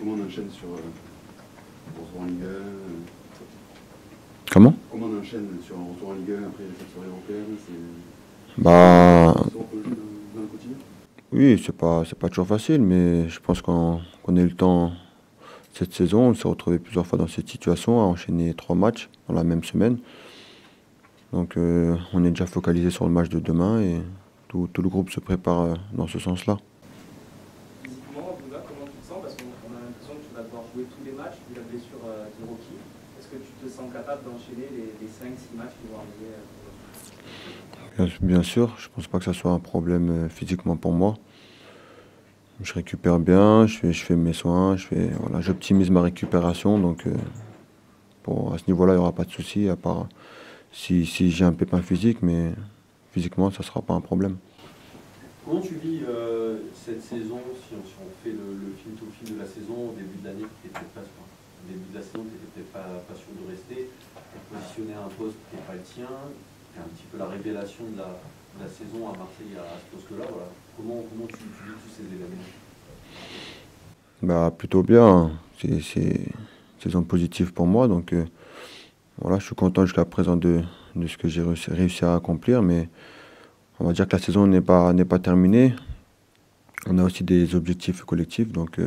comment on enchaîne sur retour en Ligue 1 Comment? Comment on enchaîne sur un retour en Ligue 1 après les fêtes européennes? Bah, C'est on peut jouer dans le quotidien? oui, c'est pas toujours facile, mais je pense qu'on a eu le temps cette saison. On s'est retrouvé plusieurs fois dans cette situation, à enchaîner 3 matchs dans la même semaine. Donc on est déjà focalisé sur le match de demain et tout le groupe se prépare dans ce sens-là. Physiquement, Bouddha, comment tu te sens? Parce qu'on a l'impression que tu vas devoir jouer tous les matchs vu la blessure d'Hiroki. Est-ce que tu te sens capable d'enchaîner les 5-6 matchs qui vont arriver Bien sûr, je pense pas que ça soit un problème physiquement pour moi. Je récupère bien, je fais mes soins, voilà, j'optimise ma récupération. Donc à ce niveau-là, il n'y aura pas de souci, à part si j'ai un pépin physique, mais physiquement, ça ne sera pas un problème. Comment tu vis cette saison, si on fait le film tout fil de la saison, au début de l'année, au début de la saison, tu n'étais peut-être pas sûr de rester, tu es positionné à un poste qui n'est pas le tien, c'est un petit peu la révélation de la saison à Marseille à ce poste-là. Voilà. Comment tu vis tous ces événements? Bah, plutôt bien, c'est une saison positive pour moi, donc voilà, je suis content jusqu'à présent de ce que j'ai réussi à accomplir, mais on va dire que la saison n'est pas terminée. On a aussi des objectifs collectifs, donc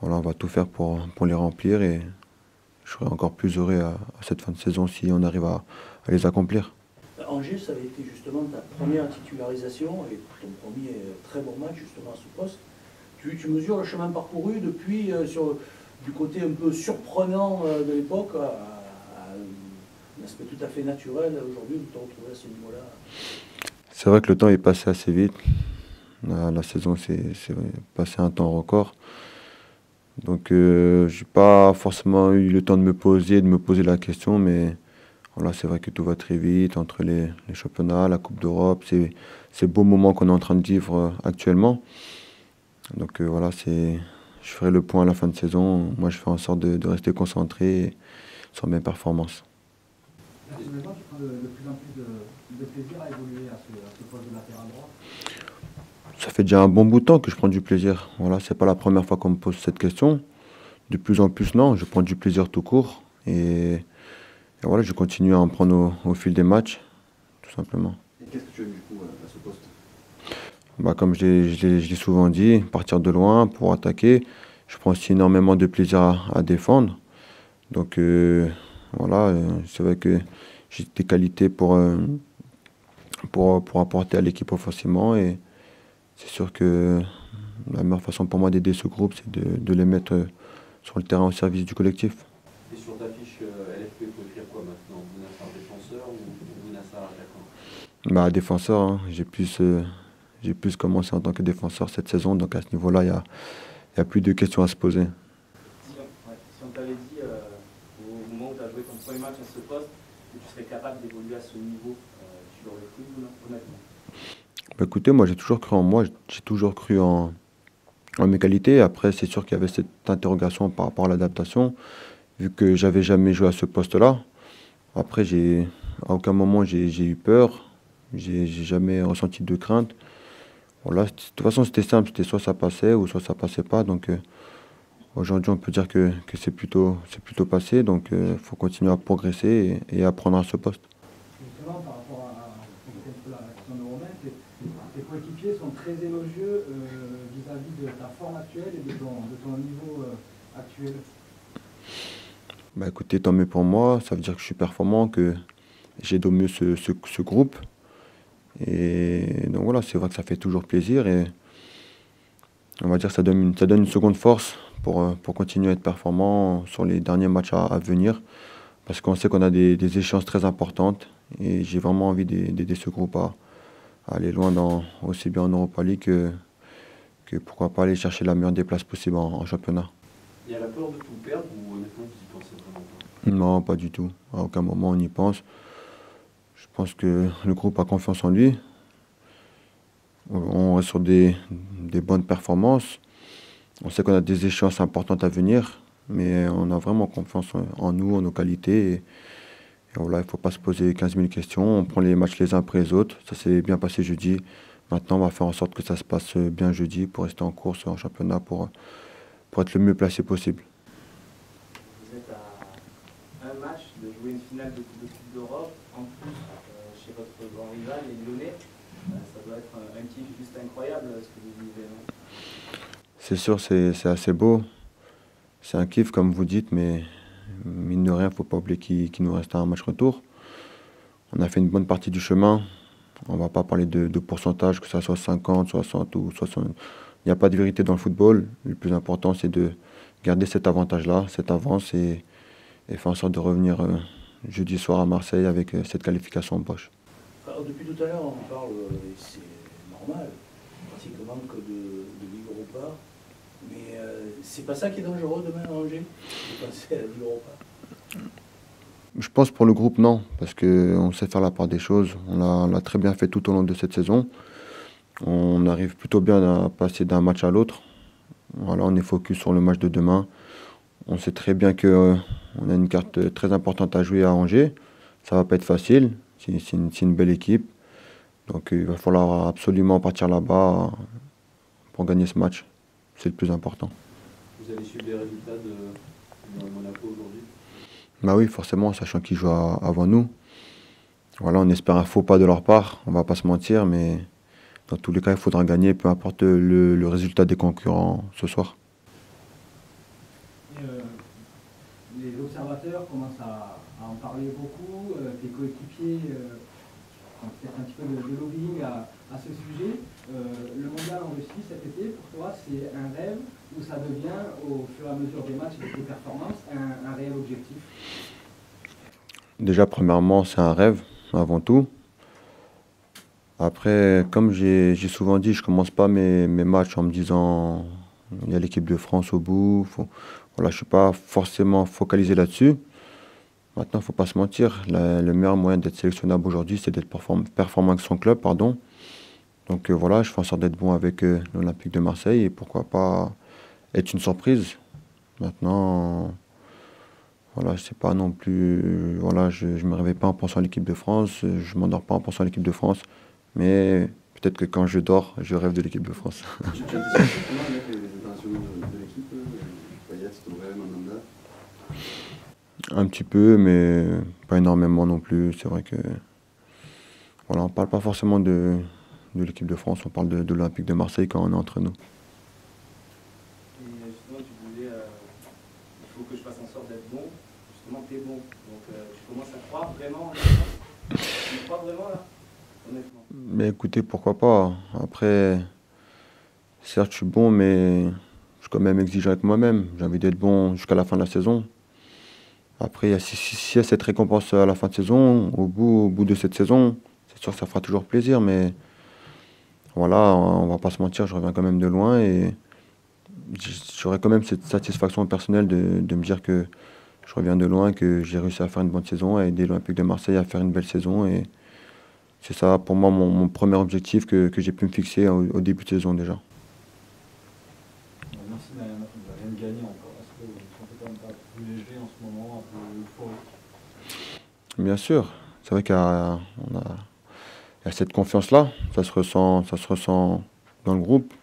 voilà, on va tout faire pour les remplir et je serai encore plus heureux à cette fin de saison si on arrive à les accomplir. Angers, ça avait été justement ta première titularisation et ton premier très bon match justement à ce poste. Tu mesures le chemin parcouru depuis du côté un peu surprenant de l'époque à un aspect tout à fait naturel aujourd'hui de te retrouver à ce niveau-là. C'est vrai que le temps est passé assez vite. La saison c'est passé un temps record. Donc j'ai pas forcément eu le temps de me poser la question, mais voilà, c'est vrai que tout va très vite entre les championnats, la Coupe d'Europe, ces beaux moments qu'on est en train de vivre actuellement. Donc voilà, je ferai le point à la fin de saison. Moi, je fais en sorte de rester concentré sur mes performances. Personnellement, tu prends de plus en plus de plaisir à évoluer à ce poste de latéral droit? Ça fait déjà un bon bout de temps que je prends du plaisir. Voilà, c'est pas la première fois qu'on me pose cette question. De plus en plus, non, je prends du plaisir tout court. Et voilà, je continue à en prendre au fil des matchs, tout simplement. Et qu'est-ce que tu aimes du coup à ce poste? Bah, comme je l'ai souvent dit, partir de loin pour attaquer. Je prends aussi énormément de plaisir à défendre. Donc voilà, c'est vrai que j'ai des qualités pour apporter à l'équipe offensivement. Et c'est sûr que la meilleure façon pour moi d'aider ce groupe, c'est de les mettre sur le terrain au service du collectif. Et sur ta fiche LFP, il faut écrire quoi maintenant? Bounassar défenseur ou Bounassar attaquant? Bah, défenseur, hein. J'ai plus commencé en tant que défenseur cette saison, donc à ce niveau-là, il y a plus de questions à se poser. Si on t'avait dit au moment où tu as joué ton premier match à ce poste que tu serais capable d'évoluer à ce niveau, tu l'aurais cru honnêtement? Bah, écoutez, moi j'ai toujours cru en moi, j'ai toujours cru en mes qualités. Après, c'est sûr qu'il y avait cette interrogation par rapport à l'adaptation, vu que j'avais jamais joué à ce poste-là. Après, à aucun moment j'ai eu peur, j'ai jamais ressenti de crainte. Voilà, de toute façon, c'était simple, c'était soit ça passait ou soit ça passait pas. Donc aujourd'hui, on peut dire que c'est plutôt passé. Donc il faut continuer à progresser et apprendre à ce poste. Justement, par rapport à la question de Romain, tes coéquipiers sont très élogieux vis-à-vis de ta forme actuelle et de ton niveau actuel. Bah écoutez, tant mieux pour moi, ça veut dire que je suis performant, que j'aide au mieux ce groupe. Et donc voilà, c'est vrai que ça fait toujours plaisir et on va dire que ça donne une seconde force pour continuer à être performant sur les derniers matchs à venir. Parce qu'on sait qu'on a des échéances très importantes et j'ai vraiment envie d'aider ce groupe à aller loin aussi bien en Europa League que pourquoi pas aller chercher la meilleure des places possibles en championnat. Il y a la peur de tout perdre ou honnêtement vous y pensez vraiment pas? Non, pas du tout. À aucun moment on y pense. Je pense que le groupe a confiance en lui. On reste sur des bonnes performances. On sait qu'on a des échéances importantes à venir, mais on a vraiment confiance en nous, en nos qualités. Et voilà, il ne faut pas se poser 15 000 questions. On prend les matchs les uns après les autres. Ça s'est bien passé jeudi. Maintenant, on va faire en sorte que ça se passe bien jeudi pour rester en course en championnat, pour pour être le mieux placé possible. Vous êtes à un match de jouer une finale de Coupe d'Europe, en plus chez votre grand rival, les Lyonnais. Ça doit être un kiff juste incroyable ce que vous vivez, non? C'est sûr, c'est assez beau. C'est un kiff, comme vous dites, mais mine de rien, il ne faut pas oublier qu'il nous reste un match retour. On a fait une bonne partie du chemin. On ne va pas parler de pourcentage, que ça soit 50, 60 ou 60. Il n'y a pas de vérité dans le football. Le plus important, c'est de garder cet avantage-là, cette avance, et faire en sorte de revenir jeudi soir à Marseille avec cette qualification en poche. Alors, depuis tout à l'heure, on parle, et c'est normal, pratiquement que de Ligue Europa. Mais c'est pas ça qui est dangereux demain à Angers, de passer à la Ligue Europa. Je pense pour le groupe, non, parce qu'on sait faire la part des choses. On l'a très bien fait tout au long de cette saison. On arrive plutôt bien à passer d'un match à l'autre. Voilà, on est focus sur le match de demain. On sait très bien qu'on a une carte très importante à jouer à Angers. Ça va pas être facile. C'est une belle équipe. Donc il va falloir absolument partir là-bas pour gagner ce match. C'est le plus important. Vous avez suivi les résultats de Monaco aujourd'hui? Bah oui, forcément, sachant qu'ils jouent avant nous. Voilà, on espère un faux pas de leur part, on va pas se mentir, mais dans tous les cas, il faudra gagner, peu importe le résultat des concurrents ce soir. Et, les observateurs commencent à en parler beaucoup, tes coéquipiers ont peut-être un petit peu de lobbying à ce sujet. Le mondial en Russie cet été, pour toi, c'est un rêve ou ça devient, au fur et à mesure des matchs et des performances, un réel objectif? Déjà, premièrement, c'est un rêve, avant tout. Après, comme j'ai souvent dit, je commence pas mes matchs en me disant il y a l'équipe de France au bout. Voilà, je suis pas forcément focalisé là-dessus. Maintenant, il ne faut pas se mentir, le meilleur moyen d'être sélectionnable aujourd'hui, c'est d'être performant avec son club, pardon. Donc voilà, je fais en sorte d'être bon avec l'Olympique de Marseille et pourquoi pas être une surprise. Maintenant, voilà, je sais pas non plus, voilà, je me réveille pas en pensant à l'équipe de France, je m'endors pas en pensant à l'équipe de France, mais peut-être que quand je dors, je rêve de l'équipe de France. Tu as des sentiments avec les internationaux de l'équipe, Payet, Touré, Mandanda? Un petit peu, mais pas énormément non plus. C'est vrai que voilà, on parle pas forcément de l'équipe de France, on parle de l'Olympique de Marseille quand on est entre nous. Et justement, tu disais, il faut que je fasse en sorte d'être bon. Justement, tu es bon. Donc, tu commences à croire vraiment en ça? Tu crois vraiment là? Honnêtement. Mais écoutez, pourquoi pas. Après, certes, je suis bon, mais je suis quand même exigeant avec moi-même. J'ai envie d'être bon jusqu'à la fin de la saison. Après, s'il y a cette récompense à la fin de saison, au bout de cette saison, c'est sûr que ça fera toujours plaisir, mais voilà, on va pas se mentir, je reviens quand même de loin et j'aurais quand même cette satisfaction personnelle de me dire que je reviens de loin, que j'ai réussi à faire une bonne saison et aider l'Olympique de Marseille à faire une belle saison. Et c'est ça, pour moi, mon premier objectif que j'ai pu me fixer au début de saison déjà. Merci, mais vous n'avez rien gagné encore. Est-ce que vous ne sentez quand même pas plus léger en ce moment, un peu euphorique? Bien sûr, c'est vrai qu'il y a cette confiance-là, ça se ressent dans le groupe,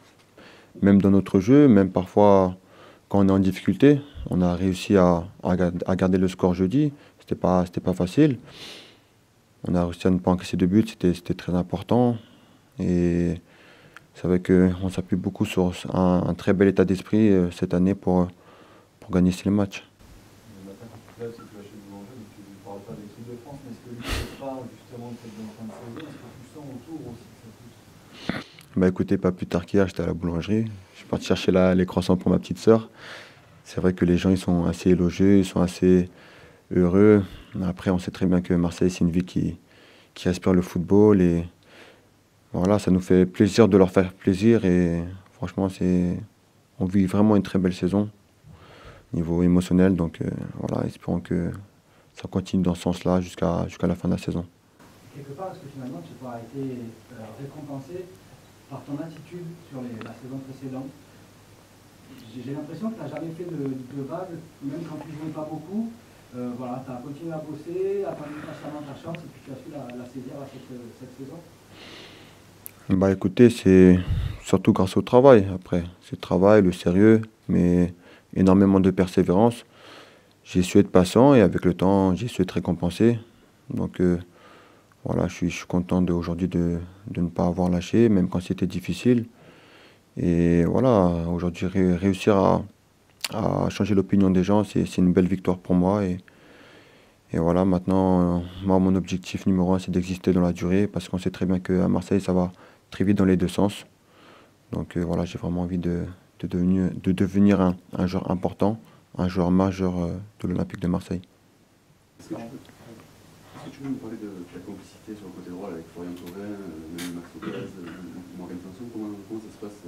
même dans notre jeu, même parfois quand on est en difficulté. On a réussi à garder le score jeudi, c'était pas facile. On a réussi à ne pas encaisser de but, c'était très important. Et c'est vrai qu'on s'appuie beaucoup sur un très bel état d'esprit cette année pour gagner ces matchs. Le matin, quand tu te lèves, c'est que tu vas chez le boulanger, donc tu ne parles pas de l'équipe de France, mais est-ce que lui ne parle justement de cette bonne fin de saison? Est-ce que tu sens autour aussi que ça pousse? Bah écoutez, pas plus tard qu'hier, j'étais à la boulangerie. Je suis parti chercher les croissants pour ma petite sœur. C'est vrai que les gens ils sont assez élogieux, ils sont assez heureux. Après, on sait très bien que Marseille, c'est une ville qui respire le football. Et voilà, ça nous fait plaisir de leur faire plaisir. Et franchement, on vit vraiment une très belle saison au niveau émotionnel. Donc voilà, espérons que ça continue dans ce sens-là jusqu'à la fin de la saison. Quelque part, est-ce que finalement tu n'as pas été récompensé par ton attitude sur la saison précédente? J'ai l'impression que tu n'as jamais fait de vagues, même quand tu ne jouais pas beaucoup. Voilà, tu as continué à bosser, attendu patiemment ta chance et puis tu as su la saisir cette saison. Bah écoutez, c'est surtout grâce au travail après. C'est le travail, le sérieux, mais énormément de persévérance. J'ai su être patient et avec le temps, j'ai su être récompensé. Donc voilà, je suis content aujourd'hui de ne pas avoir lâché, même quand c'était difficile. Et voilà, aujourd'hui, réussir à changer l'opinion des gens, c'est une belle victoire pour moi. Et voilà, maintenant, moi, mon objectif numéro 1, c'est d'exister dans la durée, parce qu'on sait très bien qu'à Marseille, ça va très vite dans les deux sens. Donc voilà, j'ai vraiment envie de devenir un joueur important, un joueur majeur de l'Olympique de Marseille. Est-ce que tu peux nous parler de ta complicité sur le côté droit avec Florian Thauvin, même Max Lopez, Morgan Sanson, comment ça se passe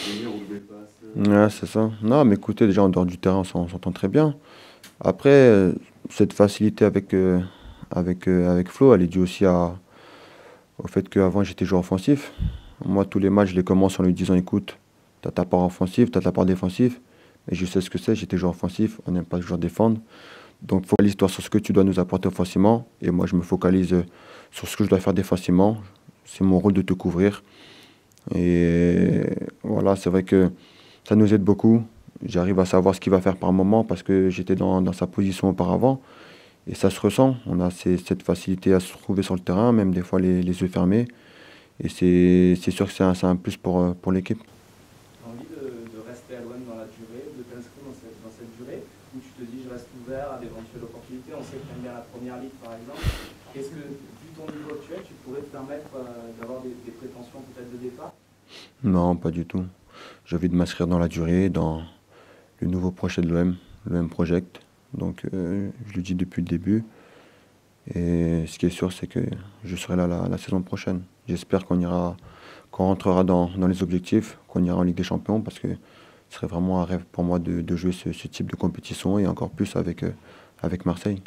venir au double passe Ouais, c'est ça. Non, mais écoutez, déjà en dehors du terrain, on s'entend très bien. Après, cette facilité avec Flo, elle est due aussi au fait qu'avant j'étais joueur offensif. Moi, tous les matchs, je les commence en lui disant, écoute, t'as ta part offensive, t'as ta part défensive. Et je sais ce que c'est, j'étais joueur offensif, on n'aime pas toujours défendre. Donc focalise-toi sur ce que tu dois nous apporter offensivement. Et moi, je me focalise sur ce que je dois faire défensivement. C'est mon rôle de te couvrir. Et voilà, c'est vrai que ça nous aide beaucoup. J'arrive à savoir ce qu'il va faire par moment parce que j'étais dans sa position auparavant. Et ça se ressent. On a cette facilité à se trouver sur le terrain, même des fois les yeux fermés. Et c'est sûr que c'est un plus pour l'équipe. Tu as envie de rester à l'OM dans la durée, de t'inscrire dans cette durée, où tu te dis je reste ouvert à d'éventuelles opportunités. On sait que tu aimes bien la première ligue par exemple. Est-ce que, vu ton niveau actuel, tu pourrais te permettre d'avoir des prétentions peut-être de départ? Non, pas du tout. J'ai envie de m'inscrire dans la durée, dans le nouveau projet de l'OM Project. Donc je le dis depuis le début. Et ce qui est sûr, c'est que je serai là la saison prochaine. J'espère qu'on rentrera dans les objectifs, qu'on ira en Ligue des Champions, parce que ce serait vraiment un rêve pour moi de jouer ce type de compétition et encore plus avec Marseille.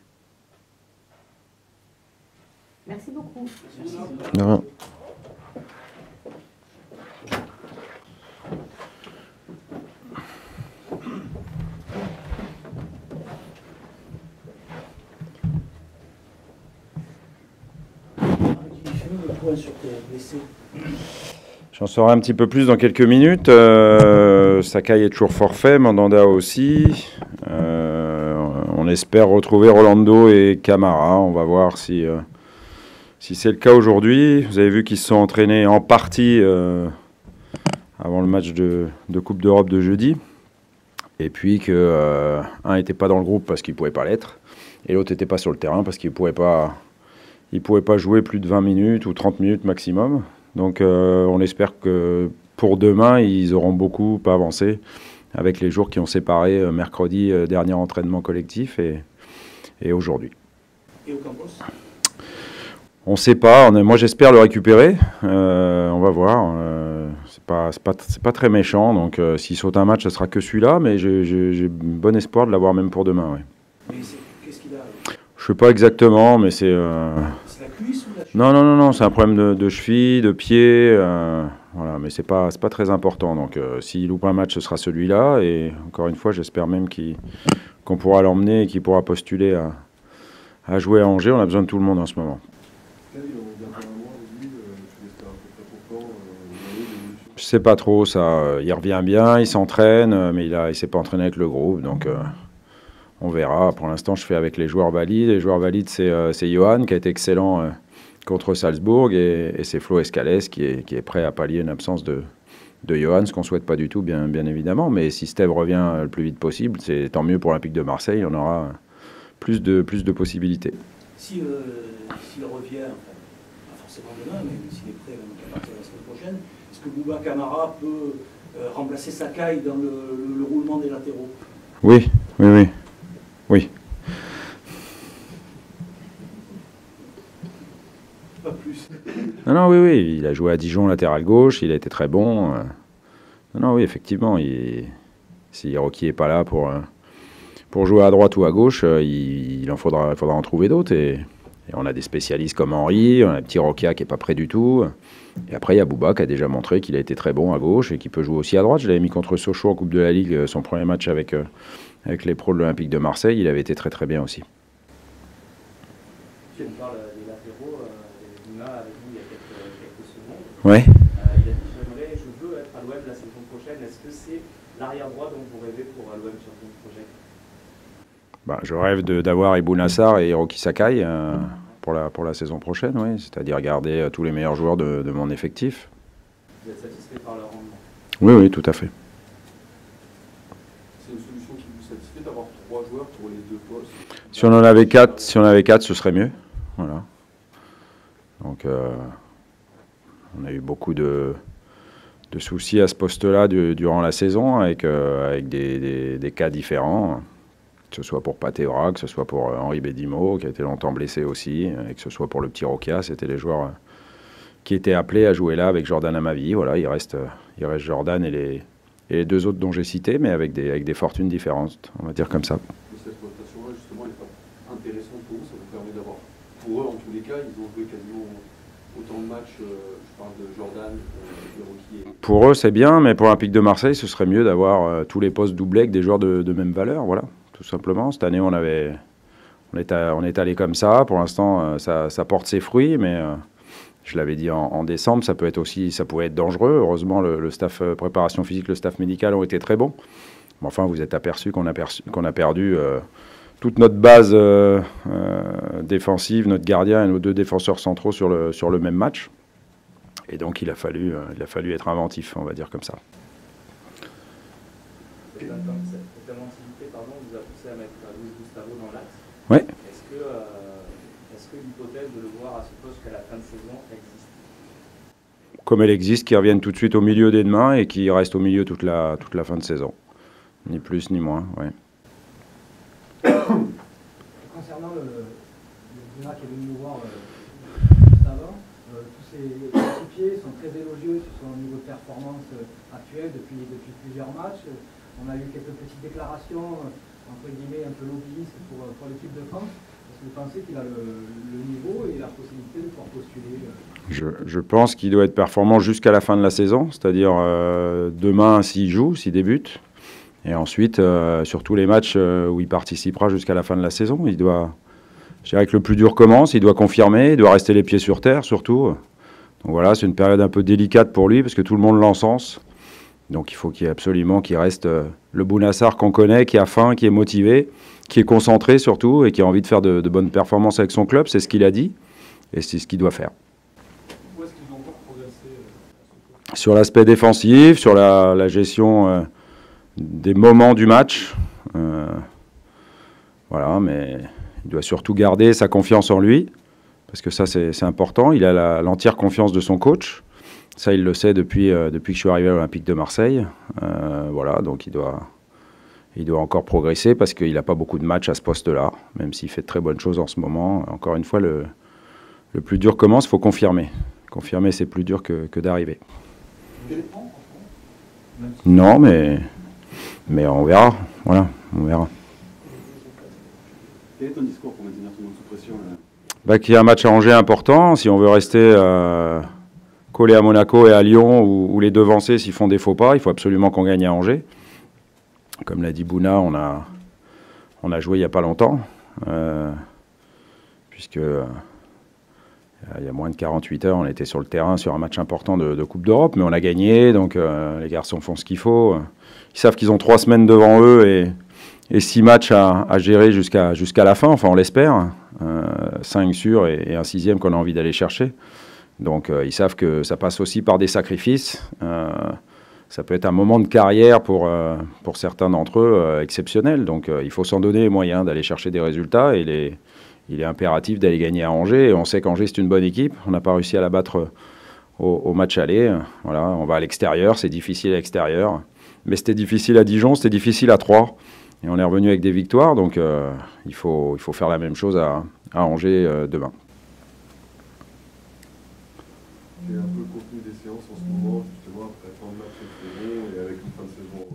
Merci beaucoup. De rien. J'en saurai un petit peu plus dans quelques minutes. Sakai est toujours forfait, Mandanda aussi. On espère retrouver Rolando et Camara. On va voir si c'est le cas aujourd'hui. Vous avez vu qu'ils se sont entraînés en partie avant le match de Coupe d'Europe de jeudi. Et puis qu'un n'était pas dans le groupe parce qu'il ne pouvait pas l'être. Et l'autre n'était pas sur le terrain parce qu'il ne pouvait pas jouer plus de 20 minutes ou 30 minutes maximum. Donc on espère que pour demain, ils auront beaucoup avancé avec les jours qui ont séparé mercredi, dernier entraînement collectif, et aujourd'hui. Et Ocampos ? On ne sait pas. Moi, j'espère le récupérer. On va voir. C'est pas très méchant. Donc s'il saute un match, ce sera que celui-là. Mais j'ai bon espoir de l'avoir même pour demain. Ouais. Mais qu'est-ce qu'il a ? Je ne sais pas exactement, mais c'est... C'est la cuisse ou la cheville ? Non, c'est un problème de cheville, de pied, voilà, mais c'est pas très important. Donc s'il loupe un match, ce sera celui-là. Et encore une fois, j'espère même qu'on pourra l'emmener et qu'il pourra postuler à jouer à Angers. On a besoin de tout le monde en ce moment. Je sais pas trop, ça. Il revient bien, il s'entraîne, mais il s'est pas entraîné avec le groupe, donc... on verra. Pour l'instant, je fais avec les joueurs valides. Les joueurs valides, c'est Johan, qui a été excellent contre Salzbourg, et c'est Flo Escalès, qui est prêt à pallier une absence de Johan, ce qu'on ne souhaite pas du tout, bien évidemment. Mais si Steve revient le plus vite possible, c'est tant mieux pour l'Olympique de Marseille. On aura plus de possibilités. S'il revient, pas forcément demain, mais s'il est prêt à partir de la semaine prochaine, est-ce que Bouba Camara peut remplacer Sakai dans le roulement des latéraux ? Oui. Pas plus. Non, oui. Il a joué à Dijon latéral gauche, il a été très bon. Non, oui, effectivement. Si Rocky n'est pas là pour jouer à droite ou à gauche, il faudra en trouver d'autres. Et on a des spécialistes comme Henry, on a un petit Rokia qui n'est pas prêt du tout. Et après, il y a Bouba qui a déjà montré qu'il a été très bon à gauche et qui peut jouer aussi à droite. Je l'avais mis contre Sochaux en Coupe de la Ligue, son premier match avec les pros de l'Olympique de Marseille. Il avait été très bien aussi. Tu me parles des latéraux, Luna avec nous il y a quelques secondes. Ouais. Il a dit je veux être à l'OM la saison prochaine, est-ce que c'est l'arrière-droit dont vous rêvez pour l'OM Champions Project? Je rêve d'avoir Ibou Nassar et Hiroki Sakai pour la saison prochaine, oui, c'est-à-dire garder tous les meilleurs joueurs de mon effectif. Vous êtes satisfait par leur rendement? Oui, oui, tout à fait. C'est une solution qui vous satisfait d'avoir 3 joueurs pour les 2 postes? Si on en avait 4, ce serait mieux. Voilà. Donc, on a eu beaucoup de soucis à ce poste-là durant la saison avec des cas différents, que ce soit pour Pateura, que ce soit pour Henri Bédimo, qui a été longtemps blessé aussi, et que ce soit pour le petit Roca. C'était les joueurs qui étaient appelés à jouer là avec Jordan Amavi. Voilà, il reste Jordan et les 2 autres dont j'ai cité, mais avec des fortunes différentes, on va dire comme ça. Cette rotation-là, justement, elle n'est pas intéressante pour vous. Ça vous permet d'avoir, pour eux, en tous les cas, ils ont joué quasiment autant de matchs. Je parle de Jordan, de Hiroki. Pour eux, c'est bien, mais pour l'Olympique de Marseille, ce serait mieux d'avoir tous les postes doublés avec des joueurs de même valeur. Voilà, tout simplement. Cette année, on est allé comme ça. Pour l'instant, ça porte ses fruits, mais je l'avais dit en décembre, ça pouvait être dangereux. Heureusement, le staff préparation physique, le staff médical ont été très bons. Mais enfin, vous êtes aperçu qu'on a perdu toute notre base défensive, notre gardien et nos 2 défenseurs centraux sur le même match. Et donc, il a fallu être inventif, on va dire comme ça. Cette inventivité, vous a poussé à mettre Luis Gustavo dans l'axe. Oui. Est-ce que l'hypothèse de le voir à ce poste qu'à la fin de saison existe? Comme elle existe, qu'il revienne tout de suite au milieu dès demain et qu'il reste au milieu toute la fin de saison. Ni plus ni moins, oui. Concernant le Buna qui est venu nous voir juste avant, tous ces équipiers sont très élogieux sur son niveau de performance actuel depuis plusieurs matchs. On a eu quelques petites déclarations, entre guillemets, un peu lobbyistes pour l'équipe de France. Est-ce que vous pensez qu'il a le niveau et la possibilité de pouvoir postuler Je pense qu'il doit être performant jusqu'à la fin de la saison, c'est-à-dire demain s'il joue, s'il débute. Et ensuite, sur tous les matchs où il participera jusqu'à la fin de la saison, je dirais que le plus dur commence, il doit confirmer, il doit rester les pieds sur terre surtout. Donc voilà, c'est une période un peu délicate pour lui parce que tout le monde l'encense. Donc il faut absolument qu'il reste le Bounassar qu'on connaît, qui a faim, qui est motivé, qui est concentré surtout et qui a envie de faire de bonnes performances avec son club. C'est ce qu'il a dit et c'est ce qu'il doit faire. Où est-ce qu'ils ont encore progressé sur l'aspect défensif, sur la gestion des moments du match. Voilà, mais il doit surtout garder sa confiance en lui, parce que ça, c'est important. Il a l'entière confiance de son coach. Ça, il le sait depuis que je suis arrivé à l'Olympique de Marseille. Voilà, donc il doit encore progresser, parce qu'il n'a pas beaucoup de matchs à ce poste-là, même s'il fait de très bonnes choses en ce moment. Encore une fois, le plus dur commence, il faut confirmer. Confirmer, c'est plus dur que d'arriver. Non, mais on verra. Voilà, on verra. Quel est ton discours pour maintenir tout le monde sous pression Qu'il y a un match à Angers important. Si on veut rester collé à Monaco et à Lyon, ou les devancer s'ils font des faux pas, il faut absolument qu'on gagne à Angers. Comme l'a dit Bouna, on a joué il n'y a pas longtemps, puisque il y a moins de 48 heures, on était sur le terrain sur un match important de Coupe d'Europe, mais on a gagné, donc les garçons font ce qu'il faut. Ils savent qu'ils ont 3 semaines devant eux et 6 matchs à gérer jusqu'à la fin, enfin on l'espère. 5 sûrs et un 6e qu'on a envie d'aller chercher. Donc ils savent que ça passe aussi par des sacrifices. Ça peut être un moment de carrière pour certains d'entre eux exceptionnel. Donc il faut s'en donner les moyens d'aller chercher des résultats. Et il est impératif d'aller gagner à Angers. Et on sait qu'Angers, c'est une bonne équipe. On n'a pas réussi à la battre au match aller. Voilà, on va à l'extérieur. C'est difficile à l'extérieur. Mais c'était difficile à Dijon, c'était difficile à Troyes. Et on est revenu avec des victoires. Donc il faut faire la même chose à Angers demain. Quel est un peu le contenu des séances en ce moment, justement, après tant de matchs de saison et avec une fin de saison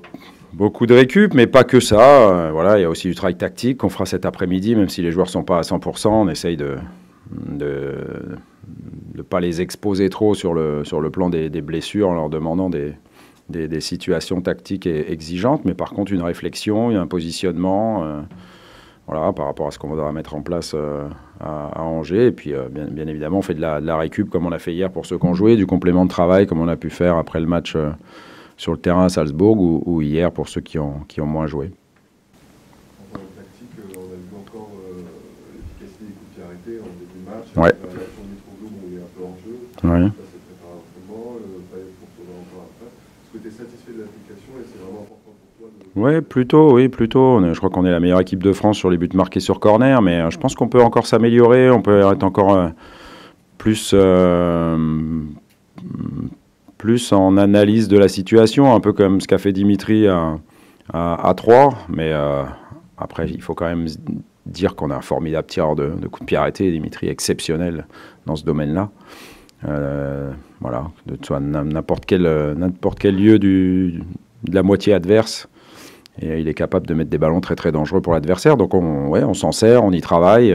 Beaucoup de récup, mais pas que ça. Voilà, il y a aussi du travail tactique qu'on fera cet après-midi, même si les joueurs ne sont pas à 100%. On essaye de ne pas les exposer trop sur le plan des blessures en leur demandant des situations tactiques et exigeantes. Mais par contre, une réflexion, un positionnement voilà, par rapport à ce qu'on va mettre en place à Angers. Et puis, bien évidemment, on fait de la récup comme on a fait hier pour ceux qui ont joué, du complément de travail comme on a pu faire après le match sur le terrain à Salzbourg ou hier pour ceux qui ont moins joué. En tactique, on a vu encore l'efficacité des coups de pied arrêtés en début de match. Ouais. L'action du Troglou, où il est un peu en jeu. Ouais. Ça s'est préparé autrement. Pas être pour tourner encore après. Est-ce que tu es satisfait de l'application et c'est vraiment important pour toi Oui, plutôt. Je crois qu'on est la meilleure équipe de France sur les buts marqués sur corner, mais je pense qu'on peut encore s'améliorer. On peut être encore plus en analyse de la situation, un peu comme ce qu'a fait Dimitri à 3. Mais après, il faut quand même dire qu'on a un formidable tireur de coups de pied arrêtés. Dimitri est exceptionnel dans ce domaine-là. Voilà, de n'importe quel lieu de la moitié adverse. Et il est capable de mettre des ballons très très dangereux pour l'adversaire. Donc on s'en sert, on y travaille.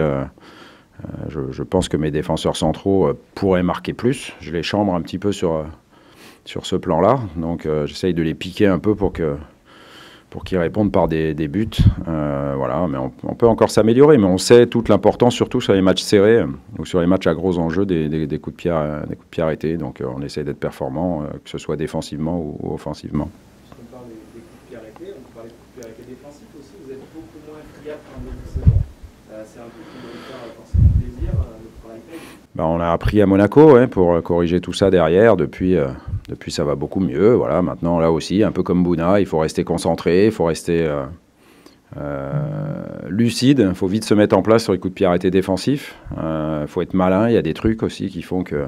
Je pense que mes défenseurs centraux pourraient marquer plus. Je les chambre un petit peu sur ce plan-là. Donc j'essaye de les piquer un peu pour qu'ils répondent par des buts. Voilà, mais on peut encore s'améliorer. Mais on sait toute l'importance, surtout sur les matchs serrés ou sur les matchs à gros enjeux, des coups de pied arrêtés. Donc on essaye d'être performant, que ce soit défensivement ou offensivement. On parle des coups de pied arrêtés, on peut parler de coups de pied arrêtés défensifs aussi. Vous êtes beaucoup moins friable qu'en début de saison. C'est un truc qui doit vous faire forcément plaisir, le travail paye. On a appris à Monaco pour corriger tout ça derrière. Depuis, ça va beaucoup mieux. Voilà, maintenant, là aussi, un peu comme Bouna, il faut rester concentré, il faut rester lucide. Il faut vite se mettre en place sur les coups de pied arrêtés défensifs. Il faut être malin. Il y a des trucs aussi qui font que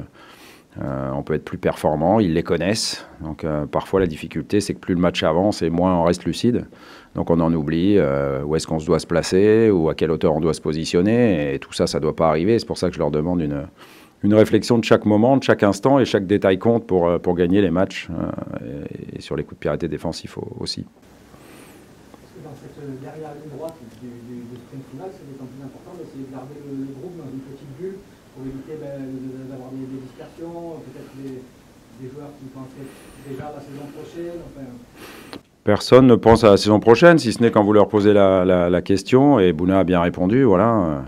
on peut être plus performant. Ils les connaissent. Donc, parfois, la difficulté, c'est que plus le match avance et moins on reste lucide. Donc, on en oublie où est-ce qu'on se doit se placer ou à quelle hauteur on doit se positionner. Et tout ça, ça ne doit pas arriver. C'est pour ça que je leur demande une réflexion de chaque moment, de chaque instant, et chaque détail compte pour gagner les matchs, et sur les coups de pied arrêtés défensifs aussi. Parce que dans cette dernière ligne droite du sprint final, c'est d'autant plus important d'essayer de garder le groupe dans une petite bulle pour éviter d'avoir des dispersions, peut-être des joueurs qui pensaient déjà à la saison prochaine. Personne ne pense à la saison prochaine, si ce n'est quand vous leur posez la question, et Bouna a bien répondu, voilà.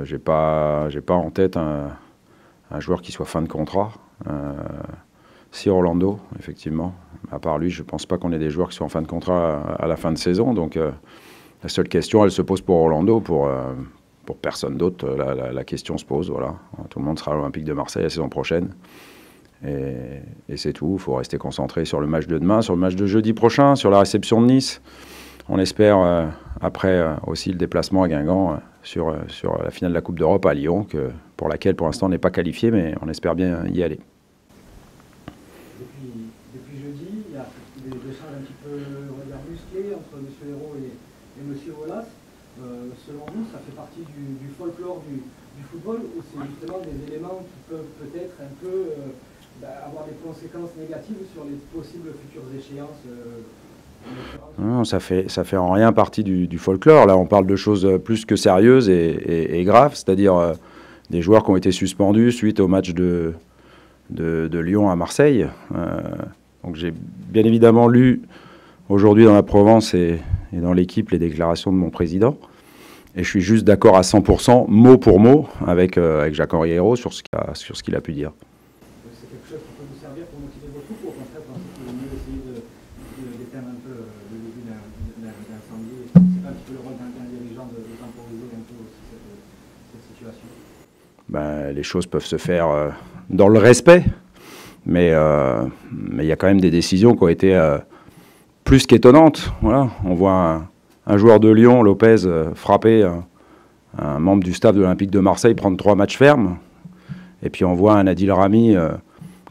J'ai pas en tête un joueur qui soit fin de contrat. Si Orlando, effectivement. À part lui, je ne pense pas qu'on ait des joueurs qui soient en fin de contrat à la fin de saison. Donc la seule question, elle se pose pour Orlando, pour personne d'autre. La question se pose, voilà. Tout le monde sera à l'Olympique de Marseille la saison prochaine. Et c'est tout. Il faut rester concentré sur le match de demain, sur le match de jeudi prochain, sur la réception de Nice. On espère, après aussi le déplacement à Guingamp, sur la finale de la Coupe d'Europe à Lyon, pour laquelle pour l'instant on n'est pas qualifié, mais on espère bien y aller. Depuis jeudi, il y a des échanges un petit peu musclés entre M. Hérault et M. Aulas. Selon vous, ça fait partie du folklore du football, ou c'est justement des éléments qui peuvent peut-être un peu avoir des conséquences négatives sur les possibles futures échéances? Non, ça fait en rien partie du folklore. Là, on parle de choses plus que sérieuses et graves, c'est-à-dire des joueurs qui ont été suspendus suite au match de Lyon à Marseille. Donc j'ai bien évidemment lu aujourd'hui dans la Provence et dans l'équipe les déclarations de mon président. Et je suis juste d'accord à 100%, mot pour mot, avec Jacques-Henri Hérault sur ce qu'il a pu dire. C'est quelque chose qui peut vous servir pour motiver vos troupes, ou au contraire, pensez qu'il vaut mieux essayer d'éteindre un peu le début d'incendie? C'est pas un petit peu le rôle d'un dirigeant de temporiser un peu aussi cette situation? Les choses peuvent se faire dans le respect, mais il y a quand même des décisions qui ont été plus qu'étonnantes. Voilà. On voit un joueur de Lyon, Lopez, frapper un membre du staff de l'Olympique de Marseille, prendre 3 matchs fermes. Et puis on voit un Adil Rami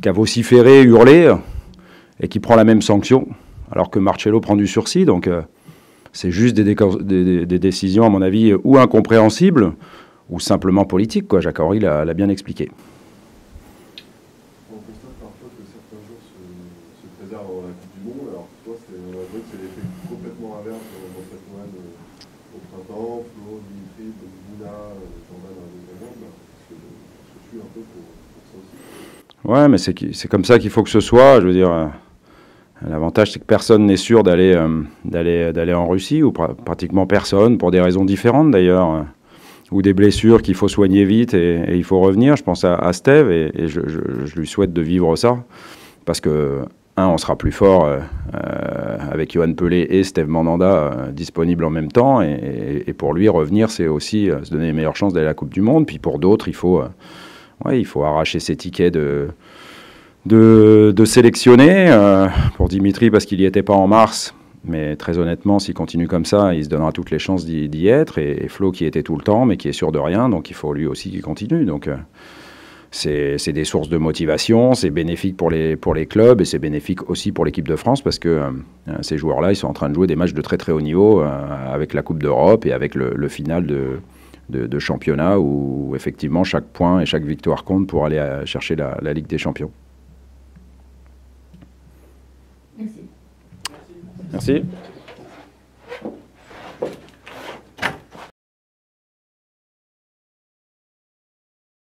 qui a vociféré, hurlé, et qui prend la même sanction, alors que Marcello prend du sursis. Donc c'est juste des décisions, à mon avis, ou incompréhensibles, ou simplement politiques, quoi. Jacques-Henri l'a bien expliqué. On constate parfois que certains joueurs se préservent avant la Coupe du Monde. Alors toi, on a vu que c'est l'effet complètement inverse dans cette Noël au printemps. Flo, Dimitri, Bouna, Jordan à deuxième ronde. Est-ce que je suis un peu pour ça aussi? Ouais, mais c'est comme ça qu'il faut que ce soit. Je veux dire, l'avantage, c'est que personne n'est sûr d'aller en Russie, ou pratiquement personne, pour des raisons différentes d'ailleurs, ou des blessures qu'il faut soigner vite et il faut revenir. Je pense à Steve, et je lui souhaite de vivre ça parce que, on sera plus fort avec Yoann Pelé et Steve Mandanda disponibles en même temps. Et pour lui, revenir, c'est aussi se donner les meilleures chances d'aller à la Coupe du Monde. Puis pour d'autres, il faut arracher ses tickets de sélectionner. Pour Dimitri, parce qu'il n'y était pas en mars. Mais très honnêtement, s'il continue comme ça, il se donnera toutes les chances d'y être. Et Flo qui était tout le temps, mais qui est sûr de rien. Donc il faut lui aussi qu'il continue. Donc c'est des sources de motivation, c'est bénéfique pour les clubs et c'est bénéfique aussi pour l'équipe de France parce que ces joueurs-là, ils sont en train de jouer des matchs de très très haut niveau avec la Coupe d'Europe et avec le final de championnat où effectivement chaque point et chaque victoire compte pour aller chercher la Ligue des Champions. Merci. Merci.